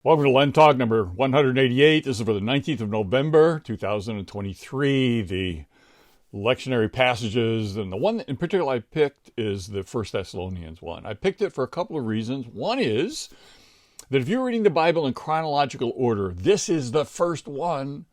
Welcome to LenTalk number 188. This is for the 19th of November, 2023. The lectionary passages, and the one in particular I picked is the First Thessalonians one. I picked it for a couple of reasons. One is that if you're reading the Bible in chronological order, this is the first one,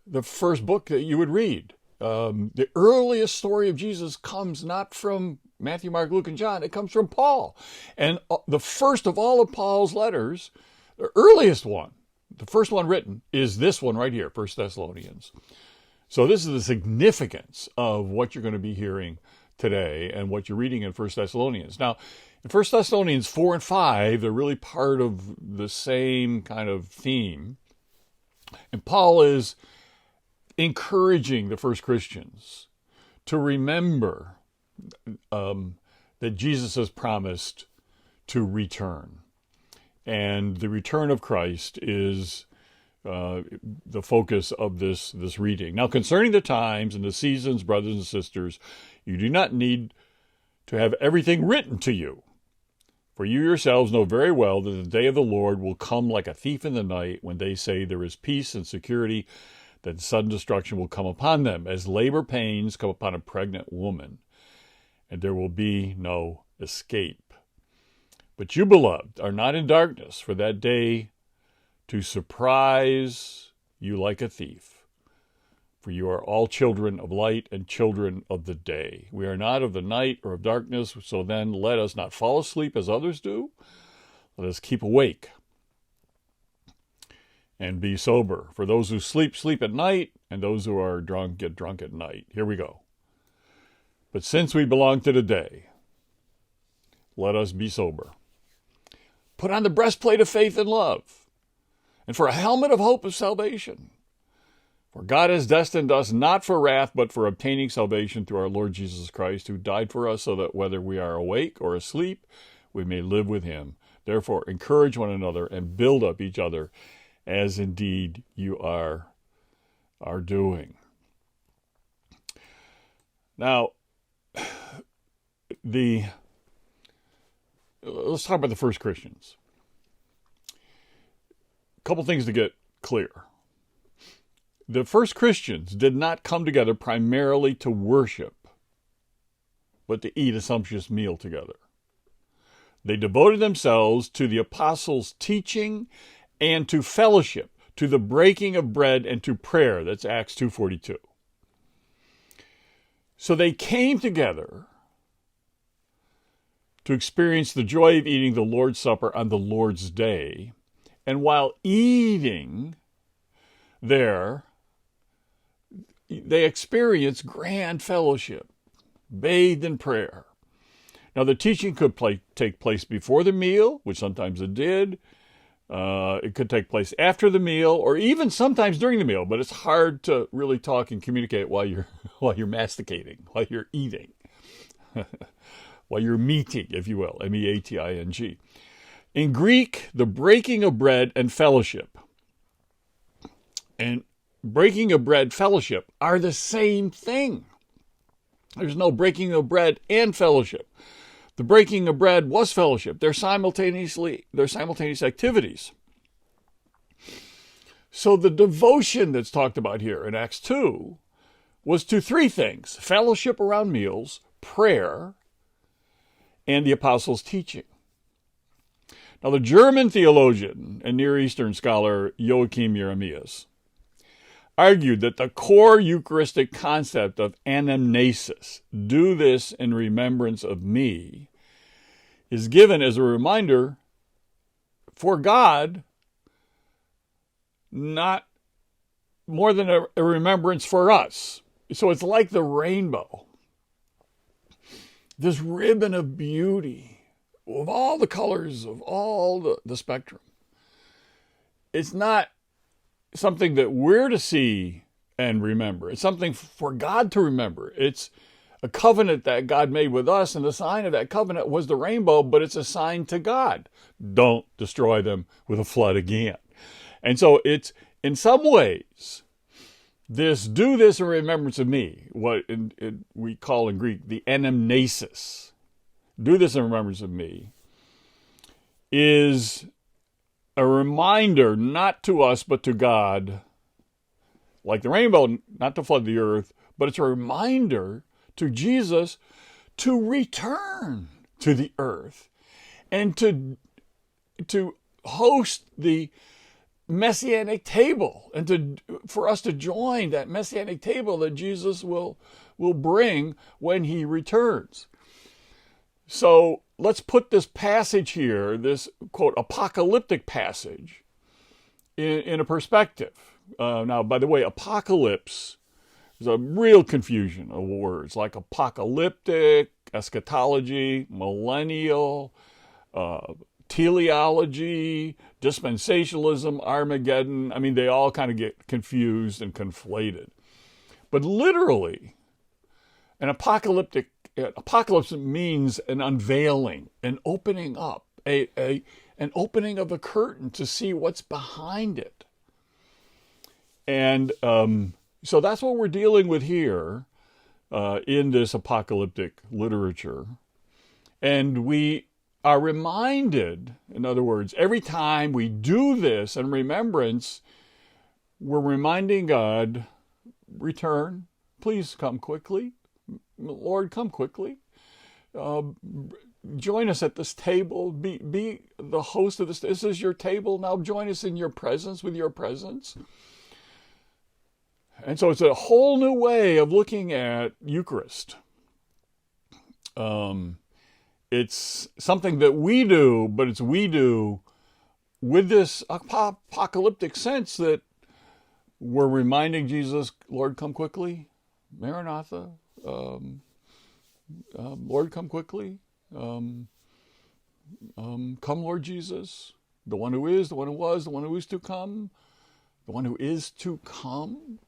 the first book that you would read. The earliest story of Jesus comes not from Matthew, Mark, Luke, and John. It comes from Paul. And the first of all of Paul's letters, the earliest one, the first one written, is this one right here, First Thessalonians. So this is the significance of what you're going to be hearing today and what you're reading in First Thessalonians. Now, in First Thessalonians 4 and 5, they're really part of the same kind of theme. And Paul is encouraging the first Christians to remember that Jesus has promised to return. And the return of Christ is the focus of this reading. Now, concerning the times and the seasons, brothers and sisters, you do not need to have everything written to you. For you yourselves know very well that the day of the Lord will come like a thief in the night, when they say there is peace and security, that sudden destruction will come upon them, as labor pains come upon a pregnant woman, and there will be no escape. But you, beloved, are not in darkness for that day to surprise you like a thief. For you are all children of light and children of the day. We are not of the night or of darkness, so then let us not fall asleep as others do. Let us keep awake and be sober. For those who sleep, sleep at night, and those who are drunk, get drunk at night. Here we go. But since we belong to the day, let us be sober. Put on the breastplate of faith and love, and for a helmet of hope of salvation. For God has destined us not for wrath, but for obtaining salvation through our Lord Jesus Christ, who died for us, so that whether we are awake or asleep, we may live with him. Therefore, encourage one another and build up each other, as indeed you are doing. Now, let's talk about the first Christians. A couple things to get clear. The first Christians did not come together primarily to worship, but to eat a sumptuous meal together. They devoted themselves to the apostles' teaching and to fellowship, to the breaking of bread and to prayer. That's Acts 2:42. So they came together to experience the joy of eating the Lord's Supper on the Lord's Day. And while eating there, they experienced grand fellowship, bathed in prayer. Now, the teaching could take place before the meal, which sometimes it did. It could take place after the meal, or even sometimes during the meal. But it's hard to really talk and communicate while you're masticating, while you're eating. While you're meeting, if you will, meating. In Greek, the breaking of bread and fellowship and breaking of bread fellowship are the same thing. There's no breaking of bread and fellowship. The breaking of bread was fellowship. They're simultaneous activities. So the devotion that's talked about here in Acts 2 was to three things: fellowship around meals, prayer, and the apostles' teaching. Now, the German theologian and Near Eastern scholar Joachim Jeremias argued that the core Eucharistic concept of anamnesis, do this in remembrance of me, is given as a reminder for God, not more than a remembrance for us. So it's like the rainbow, this ribbon of beauty, of all the colors, of all the spectrum. It's not something that we're to see and remember. It's something for God to remember. It's a covenant that God made with us, and the sign of that covenant was the rainbow, but it's a sign to God. Don't destroy them with a flood again. And so it's, in some ways, do this in remembrance of me, what we call in Greek the anamnesis. Do this in remembrance of me, is a reminder, not to us, but to God, like the rainbow, not to flood the earth, but it's a reminder to Jesus to return to the earth and to host the messianic table, and for us to join that messianic table that Jesus will bring when he returns. So let's put this passage here, this quote apocalyptic passage, in a perspective. Now, by the way, apocalypse is a real confusion of words like apocalyptic, eschatology, millennial, teleology, dispensationalism, Armageddon. I mean, they all kind of get confused and conflated. But literally, an apocalypse means an unveiling, an opening up, an opening of the curtain to see what's behind it. And so that's what we're dealing with here in this apocalyptic literature. And we are reminded, in other words, every time we do this in remembrance, we're reminding God, return, please come quickly. Lord, come quickly. Join us at this table. Be the host of this. This is your table. Now join us in your presence, with your presence. And so it's a whole new way of looking at Eucharist. It's something that we do, but it's we do with this apocalyptic sense that we're reminding Jesus, Lord, come quickly. Maranatha. Lord, come quickly. Come, Lord Jesus. The one who is, the one who was, the one who is to come. The one who is to come.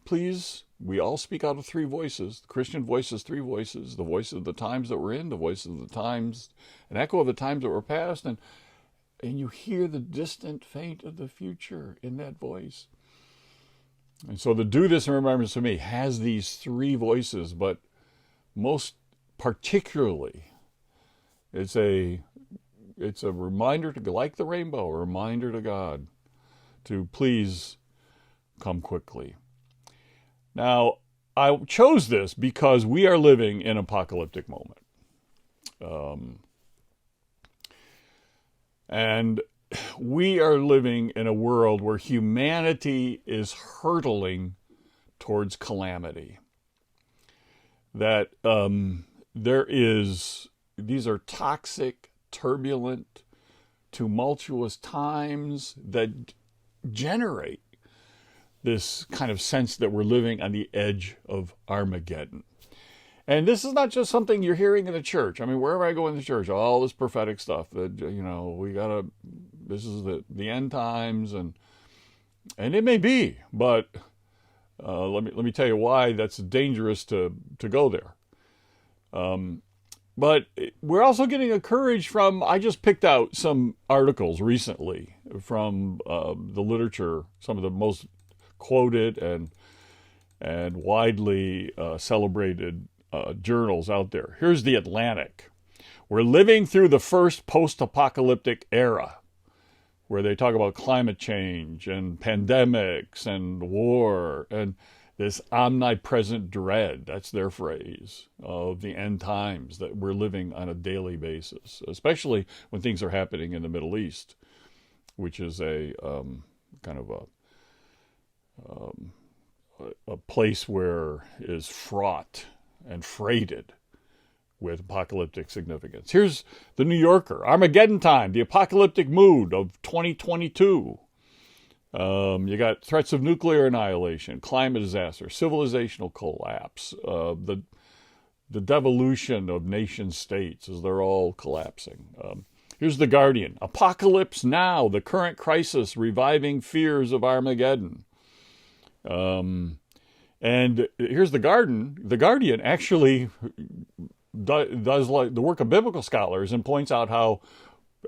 Please, we all speak out of three voices. The Christian voice is three voices. The voice of the times that we're in, the voice of the times, an echo of the times that were past, and you hear the distant faint of the future in that voice. And so the do this in remembrance to me has these three voices, but most particularly, it's a reminder to, like the rainbow, a reminder to God to please come quickly. Now, I chose this because we are living in an apocalyptic moment. And we are living in a world where humanity is hurtling towards calamity. That these are toxic, turbulent, tumultuous times that generate this kind of sense that we're living on the edge of Armageddon. And this is not just something you're hearing in the church. I mean, wherever I go in the church, all this prophetic stuff that, this is the end times, and it may be, but let me tell you why that's dangerous to go there. But we're also getting encouraged from, I just picked out some articles recently from the literature, some of the most quoted and widely celebrated journals out there. Here's The Atlantic. We're living through the first post-apocalyptic era, where they talk about climate change and pandemics and war and this omnipresent dread, that's their phrase, of the end times that we're living on a daily basis, especially when things are happening in the Middle East, which is a kind of a place where is fraught and freighted with apocalyptic significance. Here's the New Yorker, Armageddon time, the apocalyptic mood of 2022. You got threats of nuclear annihilation, climate disaster, civilizational collapse, the devolution of nation states as they're all collapsing. Here's The Guardian, apocalypse now, the current crisis reviving fears of Armageddon. And here's The Guardian actually does like the work of biblical scholars and points out how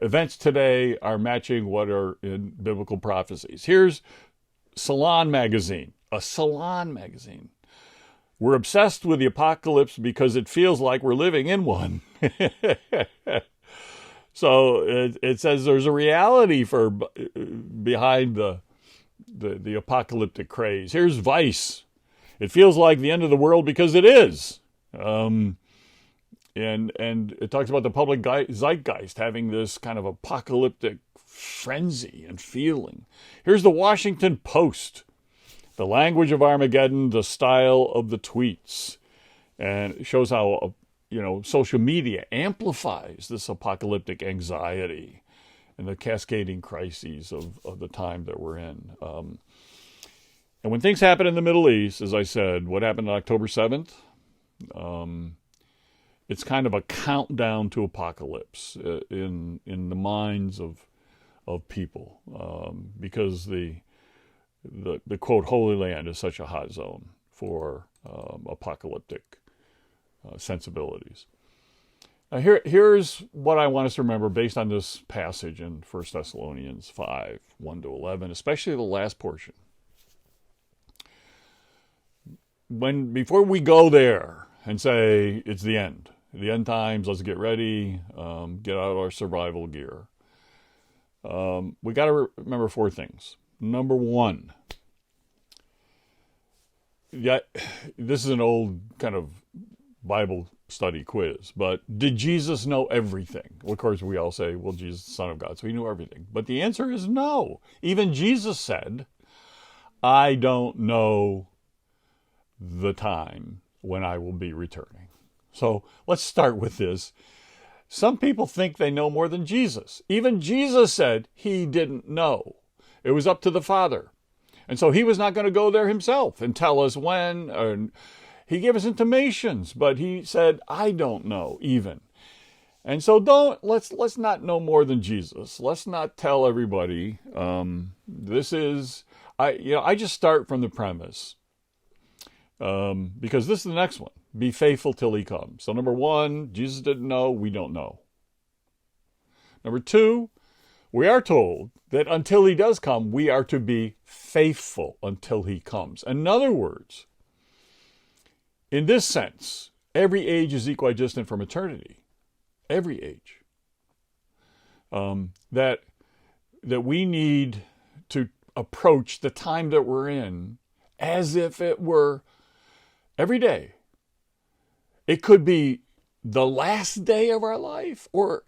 events today are matching what are in biblical prophecies. Here's Salon magazine, a Salon magazine. We're obsessed with the apocalypse because it feels like we're living in one. So it says there's a reality behind the apocalyptic craze. Here's Vice. It feels like the end of the world because it is. And it talks about the public zeitgeist having this kind of apocalyptic frenzy and feeling. Here's the Washington Post. The language of Armageddon, the style of the tweets. And it shows how, social media amplifies this apocalyptic anxiety and the cascading crises of the time that we're in. And when things happen in the Middle East, as I said, what happened on October 7th? It's kind of a countdown to apocalypse in the minds of people, because the quote Holy Land is such a hot zone for apocalyptic sensibilities. Now here's what I want us to remember based on this passage in 1 Thessalonians 5, 1-11, especially the last portion. Before we go there and say it's the end times, let's get ready, get out our survival gear, we got to remember four things. Number one, this is an old kind of Bible study quiz, but did Jesus know everything? Well, of course, we all say, well, Jesus is the Son of God, so he knew everything. But the answer is no. Even Jesus said, I don't know the time when I will be returning. So let's start with this. Some people think they know more than Jesus. Even Jesus said he didn't know. It was up to the Father. And so he was not going to go there himself and tell us when. He gave us intimations, but he said, I don't know even. And so let's not know more than Jesus. Let's not tell everybody. I just start from the premise. Because this is the next one. Be faithful till he comes. So number one, Jesus didn't know, we don't know. Number two, we are told that until he does come, we are to be faithful until he comes. In other words, in this sense, every age is equidistant from eternity. Every age. That we need to approach the time that we're in as if it were every day. It could be the last day of our life, or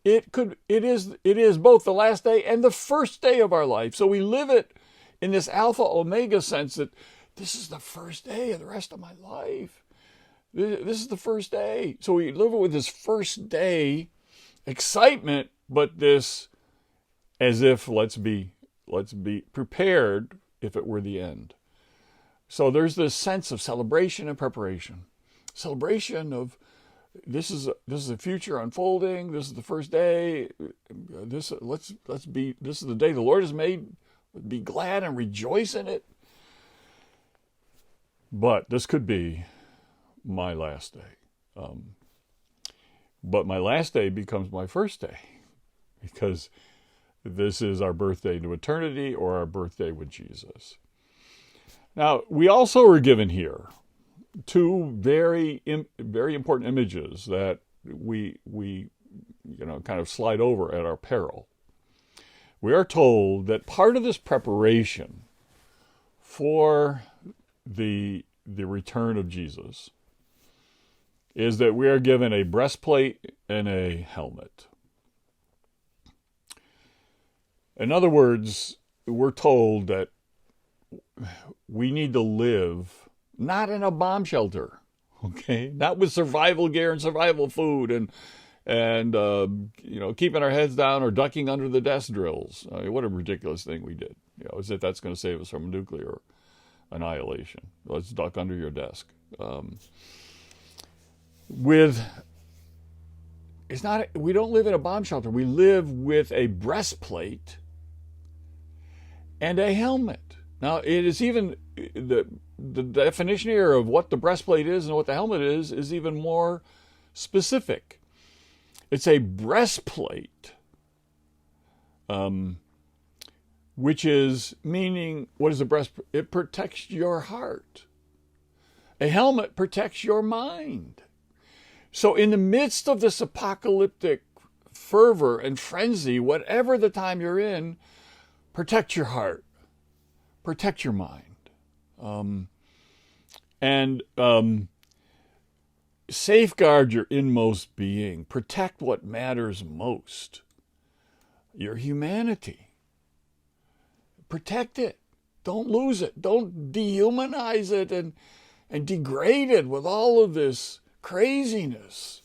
it is both the last day and the first day of our life. So we live it in this alpha omega sense that this is the first day of the rest of my life. This is the first day. So we live it with this first day excitement, but this as if let's be prepared if it were the end. So there's this sense of celebration and preparation. Celebration of this is the future unfolding. This is the first day. This is the day the Lord has made. Be glad and rejoice in it. But this could be my last day. But my last day becomes my first day, because this is our birthday to eternity, or our birthday with Jesus. Now, we also are given here two very important images that we kind of slide over at our peril. We are told that part of this preparation for the return of Jesus is that we are given a breastplate and a helmet. In other words, we're told that we need to live not in a bomb shelter, okay? Not with survival gear and survival food and keeping our heads down or ducking under the desk drills. I mean, what a ridiculous thing we did. As if that's going to save us from nuclear annihilation. Let's duck under your desk. We don't live in a bomb shelter. We live with a breastplate and a helmet. Now, it is even the definition here of what the breastplate is and what the helmet is even more specific. It's a breastplate, which is meaning, what is a breastplate? It protects your heart. A helmet protects your mind. So in the midst of this apocalyptic fervor and frenzy, whatever the time you're in, protect your heart, protect your mind, and safeguard your inmost being. Protect what matters most, your humanity. Protect it. Don't lose it. Don't dehumanize it and degrade it with all of this craziness.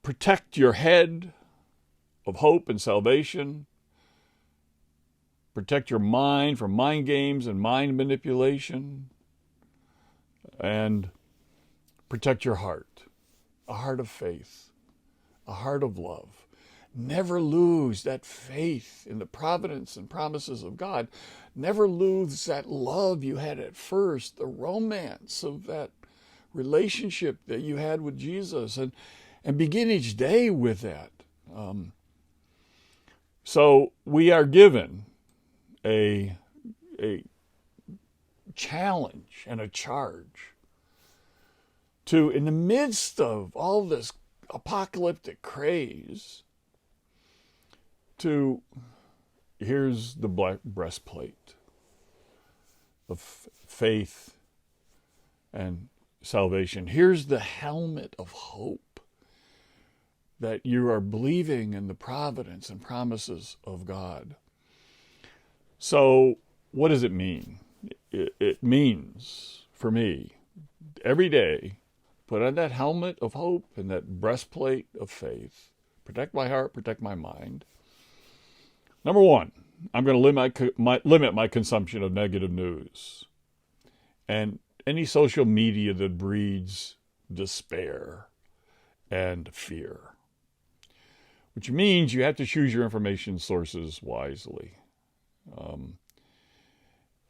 Protect your head of hope and salvation. Protect your mind from mind games and mind manipulation. And protect your heart, a heart of faith, a heart of love. Never lose that faith in the providence and promises of God. Never lose that love you had at first, the romance of that relationship that you had with Jesus, and begin each day with that. So we are given a challenge and a charge to, in the midst of all this apocalyptic craze, here's the breastplate of faith and salvation. Here's the helmet of hope, that you are believing in the providence and promises of God. So what does it mean? It means, for me, every day, put on that helmet of hope and that breastplate of faith. Protect my heart, protect my mind. Number one, I'm going to limit my consumption of negative news and any social media that breeds despair and fear, which means you have to choose your information sources wisely.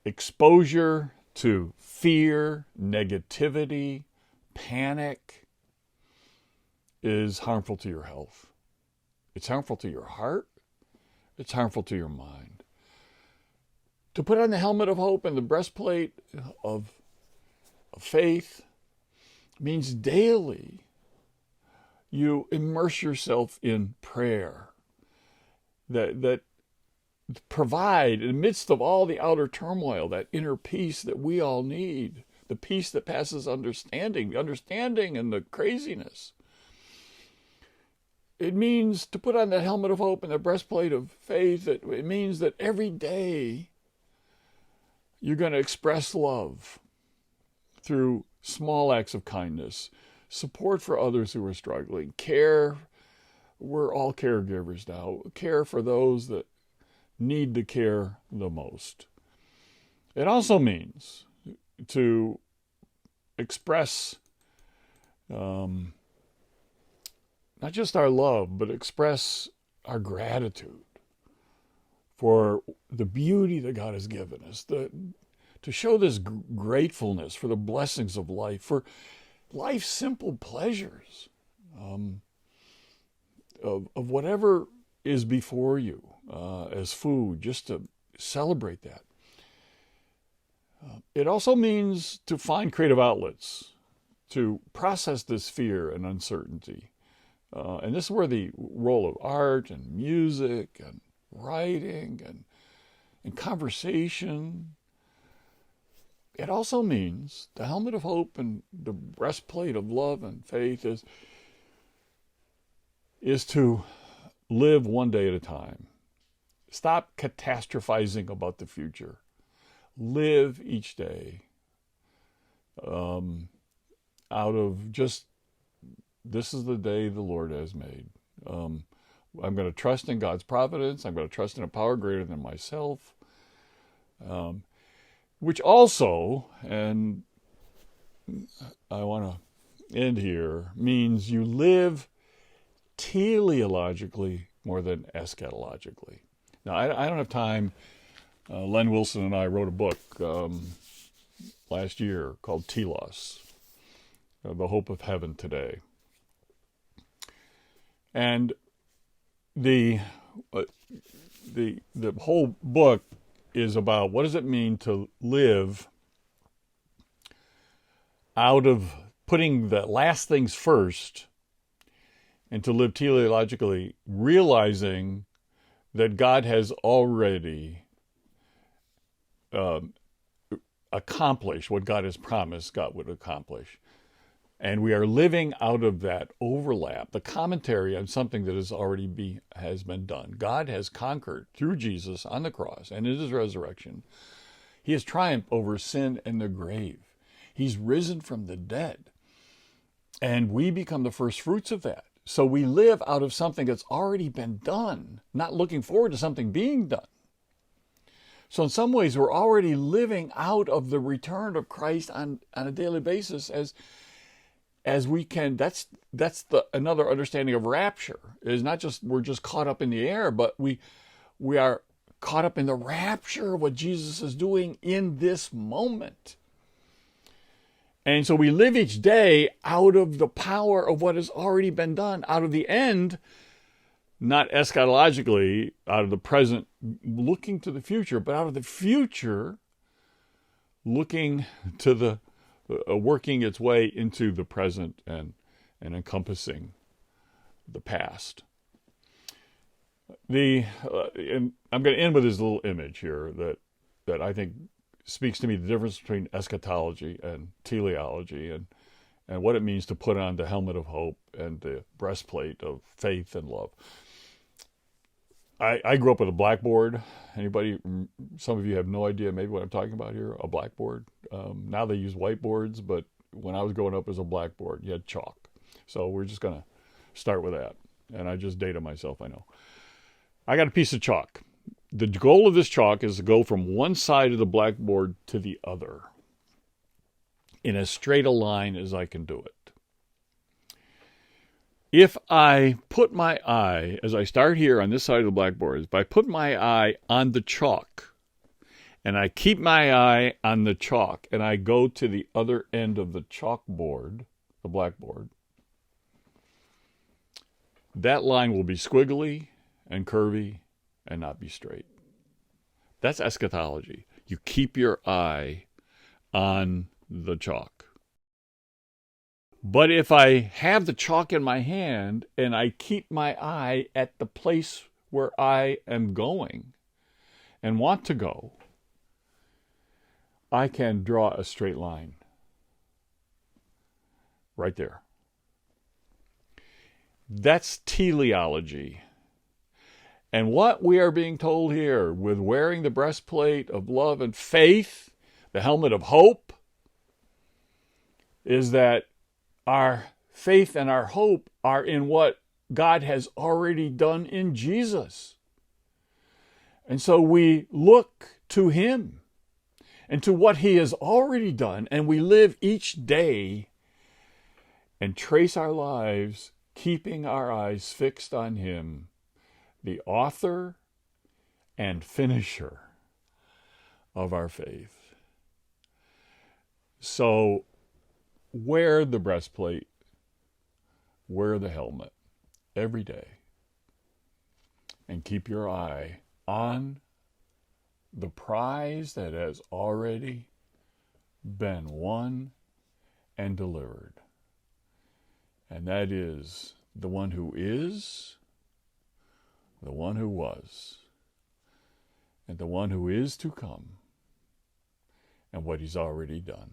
Exposure to fear, negativity, panic is harmful to your health. It's harmful to your heart. It's harmful to your mind. To put on the helmet of hope and the breastplate of faith means daily you immerse yourself in prayer that provide, in the midst of all the outer turmoil, that inner peace that we all need, the peace that passes understanding, the understanding and the craziness. It means to put on that helmet of hope and the breastplate of faith. It means that every day you're going to express love through small acts of kindness, support for others who are struggling, care. We're all caregivers now. Care for those that need the care the most. It also means to express not just our love, but express our gratitude for the beauty that God has given us, to show this gratefulness for the blessings of life, for life's simple pleasures, of whatever is before you as food, just to celebrate that. It also means to find creative outlets to process this fear and uncertainty. And this is where the role of art and music and writing and conversation. It also means the helmet of hope and the breastplate of love and faith is to live one day at a time. Stop catastrophizing about the future. Live each day out of just, this is the day the Lord has made. I'm going to trust in God's providence. I'm going to trust in a power greater than myself. Which also, and I want to end here, means you live teleologically more than eschatologically. Now, I don't have time. Len Wilson and I wrote a book last year called Telos, The Hope of Heaven Today. And the whole book is about what does it mean to live out of putting the last things first and to live teleologically, realizing that God has already accomplished what God has promised God would accomplish. And we are living out of that overlap, the commentary on something that has been done. God has conquered through Jesus on the cross and in his resurrection. He has triumphed over sin and the grave. He's risen from the dead. And we become the first fruits of that. So we live out of something that's already been done, not looking forward to something being done. So in some ways, we're already living out of the return of Christ on a daily basis as we can. That's another understanding of rapture. Is not just we're just caught up in the air, but we are caught up in the rapture of what Jesus is doing in this moment. And so we live each day out of the power of what has already been done, out of the end, not eschatologically, out of the present, looking to the future, but out of the future, looking to the working its way into the present and encompassing the past. And I'm going to end with this little image here that I think speaks to me the difference between eschatology and teleology and what it means to put on the helmet of hope and the breastplate of faith and love. I grew up with a blackboard. Some of you have no idea maybe what I'm talking about here, a blackboard. Now they use whiteboards, but when I was growing up, it was a blackboard. You had chalk. So we're just going to start with that. And I just dated myself, I know. I got a piece of chalk. The goal of this chalk is to go from one side of the blackboard to the other in as straight a line as I can do it. If I put my eye, as I start here on this side of the blackboard, if I put my eye on the chalk and I keep my eye on the chalk and I go to the other end of the chalkboard, the blackboard, that line will be squiggly and curvy and not be straight. That's eschatology. You keep your eye on the chalk. But if I have the chalk in my hand and I keep my eye at the place where I am going and want to go, I can draw a straight line right there. That's teleology. And what we are being told here with wearing the breastplate of love and faith, the helmet of hope, is that our faith and our hope are in what God has already done in Jesus. And so we look to him and to what he has already done, and we live each day and trace our lives, keeping our eyes fixed on him, the author and finisher of our faith. So wear the breastplate, wear the helmet every day, and keep your eye on the prize that has already been won and delivered. And that is the one who is, the one who was, and the one who is to come, and what he's already done.